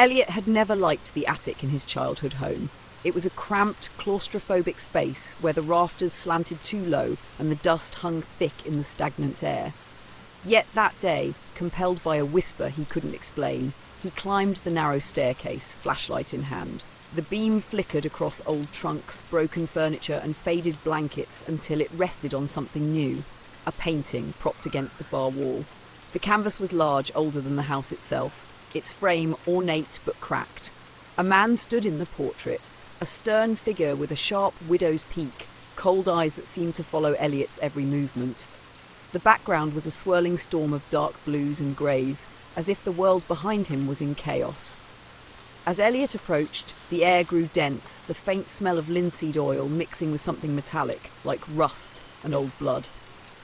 Elliot had never liked the attic in his childhood home. It was a cramped, claustrophobic space where the rafters slanted too low and the dust hung thick in the stagnant air. Yet that day, compelled by a whisper he couldn't explain, he climbed the narrow staircase, flashlight in hand. The beam flickered across old trunks, broken furniture and faded blankets until it rested on something new, a painting propped against the far wall. The canvas was large, older than the house itself, its frame ornate but cracked. A man stood in the portrait, a stern figure with a sharp widow's peak, cold eyes that seemed to follow Elliot's every movement. The background was a swirling storm of dark blues and greys, as if the world behind him was in chaos. As Elliot approached, the air grew dense, the faint smell of linseed oil mixing with something metallic, like rust and old blood.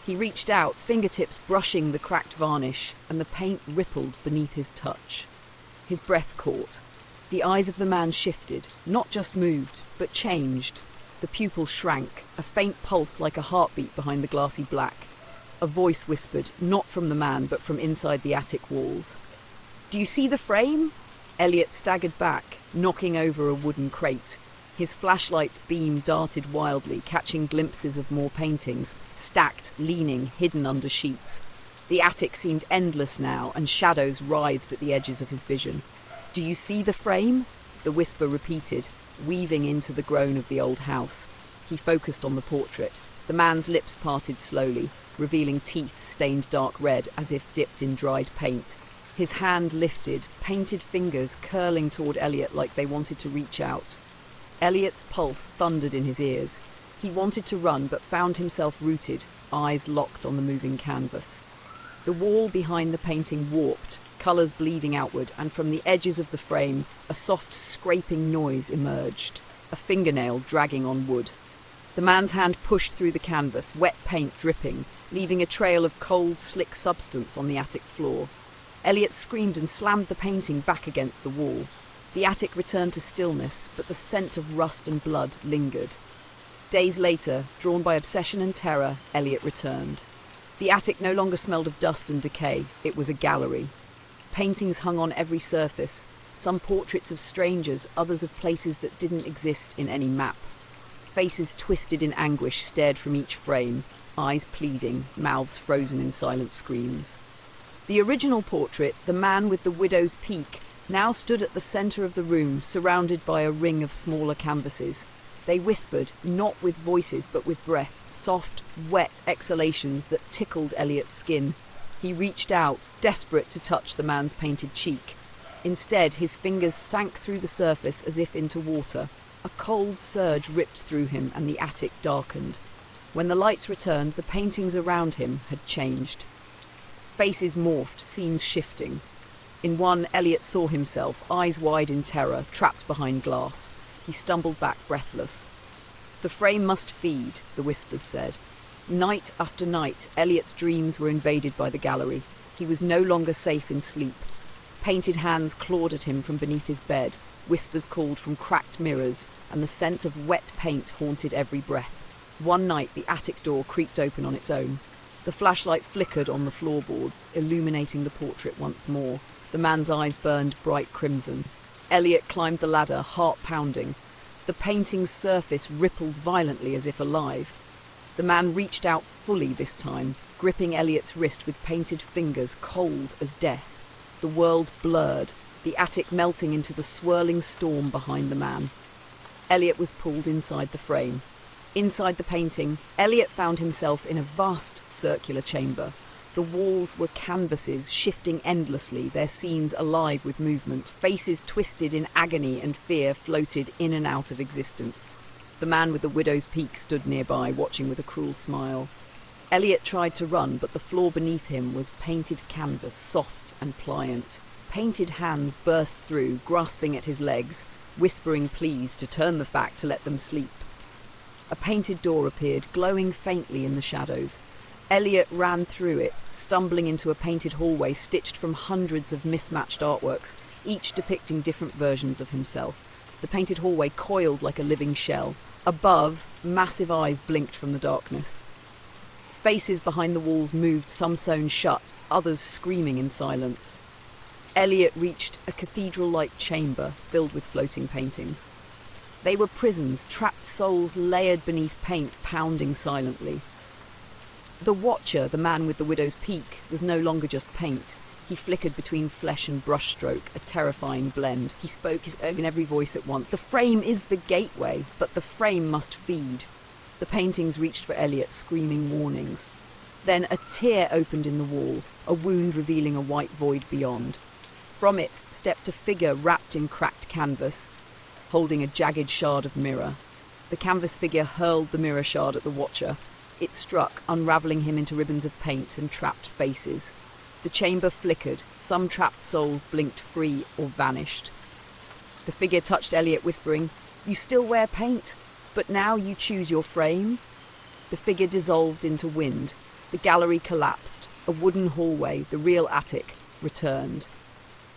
He reached out, fingertips brushing the cracked varnish, and the paint rippled beneath his touch. His breath caught. The eyes of the man shifted, not just moved, but changed. The pupils shrank, a faint pulse like a heartbeat behind the glassy black. A voice whispered, not from the man, but from inside the attic walls. "Do you see the frame?" Elliot staggered back, knocking over a wooden crate. His flashlight's beam darted wildly, catching glimpses of more paintings, stacked, leaning, hidden under sheets. The attic seemed endless now, and shadows writhed at the edges of his vision. "Do you see the frame?" the whisper repeated, weaving into the groan of the old house. He focused on the portrait. The man's lips parted slowly, revealing teeth stained dark red as if dipped in dried paint. His hand lifted, painted fingers curling toward Elliot like they wanted to reach out. Elliot's pulse thundered in his ears. He wanted to run but found himself rooted, eyes locked on the moving canvas. The wall behind the painting warped, colours bleeding outward, and from the edges of the frame, a soft scraping noise emerged, a fingernail dragging on wood. The man's hand pushed through the canvas, wet paint dripping, leaving a trail of cold, slick substance on the attic floor. Elliot screamed and slammed the painting back against the wall. The attic returned to stillness, but the scent of rust and blood lingered. Days later, drawn by obsession and terror, Elliot returned. The attic no longer smelled of dust and decay. It was a gallery. Paintings hung on every surface, some portraits of strangers, others of places that didn't exist in any map. Faces twisted in anguish stared from each frame, eyes pleading, mouths frozen in silent screams. The original portrait, the man with the widow's peak, now stood at the centre of the room, surrounded by a ring of smaller canvases. They whispered, not with voices but with breath, soft, wet exhalations that tickled Elliot's skin. He reached out, desperate to touch the man's painted cheek. Instead, his fingers sank through the surface as if into water. A cold surge ripped through him and the attic darkened. When the lights returned, the paintings around him had changed. Faces morphed, scenes shifting. In one, Elliot saw himself, eyes wide in terror, trapped behind glass. He stumbled back, breathless. "The frame must feed," the whispers said. Night after night, Elliot's dreams were invaded by the gallery. He was no longer safe in sleep. Painted hands clawed at him from beneath his bed, whispers called from cracked mirrors, and the scent of wet paint haunted every breath. One night, the attic door creaked open on its own. The flashlight flickered on the floorboards, illuminating the portrait once more. The man's eyes burned bright crimson. Elliot climbed the ladder, heart pounding. The painting's surface rippled violently as if alive. The man reached out fully this time, gripping Elliot's wrist with painted fingers, cold as death. The world blurred, the attic melting into the swirling storm behind the man. Elliot was pulled inside the frame. Inside the painting, Elliot found himself in a vast circular chamber. The walls were canvases, shifting endlessly, their scenes alive with movement. Faces twisted in agony and fear floated in and out of existence. The man with the widow's peak stood nearby, watching with a cruel smile. Elliot tried to run, but the floor beneath him was painted canvas, soft and pliant. Painted hands burst through, grasping at his legs, whispering pleas to turn them back to let them sleep. A painted door appeared, glowing faintly in the shadows. Elliot ran through it, stumbling into a painted hallway stitched from hundreds of mismatched artworks, each depicting different versions of himself. The painted hallway coiled like a living shell. Above, massive eyes blinked from the darkness. Faces behind the walls moved, some sewn shut, others screaming in silence. Elliot reached a cathedral-like chamber filled with floating paintings. They were prisons, trapped souls layered beneath paint, pounding silently. The Watcher, the man with the widow's peak, was no longer just paint. He flickered between flesh and brushstroke, a terrifying blend. He spoke in every voice at once. The frame is the gateway, but the frame must feed. The paintings reached for Elliot, screaming warnings. Then a tear opened in the wall, a wound revealing a white void beyond. From it stepped a figure wrapped in cracked canvas, holding a jagged shard of mirror. The canvas figure hurled the mirror shard at the Watcher. It struck, unravelling him into ribbons of paint and trapped faces. The chamber flickered, some trapped souls blinked free or vanished. The figure touched Elliot, whispering, "You still wear paint, but now you choose your frame." The figure dissolved into wind. The gallery collapsed. A wooden hallway, the real attic, returned.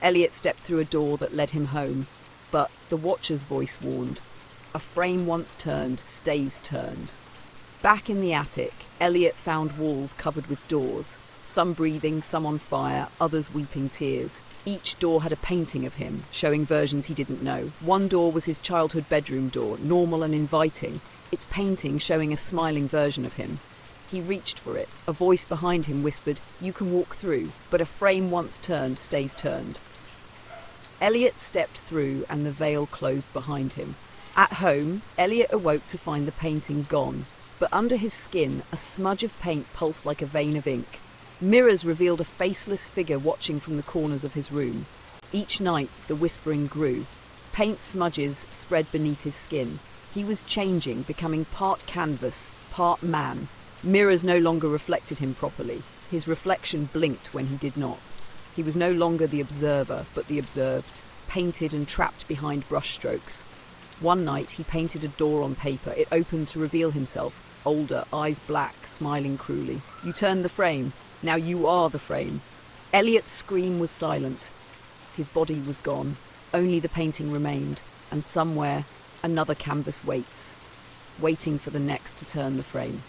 Elliot stepped through a door that led him home, but the Watcher's voice warned, "A frame once turned stays turned." Back in the attic, Elliot found walls covered with doors, some breathing, some on fire, others weeping tears. Each door had a painting of him, showing versions he didn't know. One door was his childhood bedroom door, normal and inviting, its painting showing a smiling version of him. He reached for it. A voice behind him whispered, "You can walk through, but a frame once turned stays turned." Elliot stepped through and the veil closed behind him. At home, Elliot awoke to find the painting gone, but under his skin, a smudge of paint pulsed like a vein of ink. Mirrors revealed a faceless figure watching from the corners of his room. Each night, the whispering grew. Paint smudges spread beneath his skin. He was changing, becoming part canvas, part man. Mirrors no longer reflected him properly. His reflection blinked when he did not. He was no longer the observer, but the observed, painted and trapped behind brushstrokes. One night, he painted a door on paper. It opened to reveal himself, older, eyes black, smiling cruelly. "You turned the frame. Now you are the frame." Elliot's scream was silent. His body was gone. Only the painting remained, and somewhere, another canvas waits, waiting for the next to turn the frame.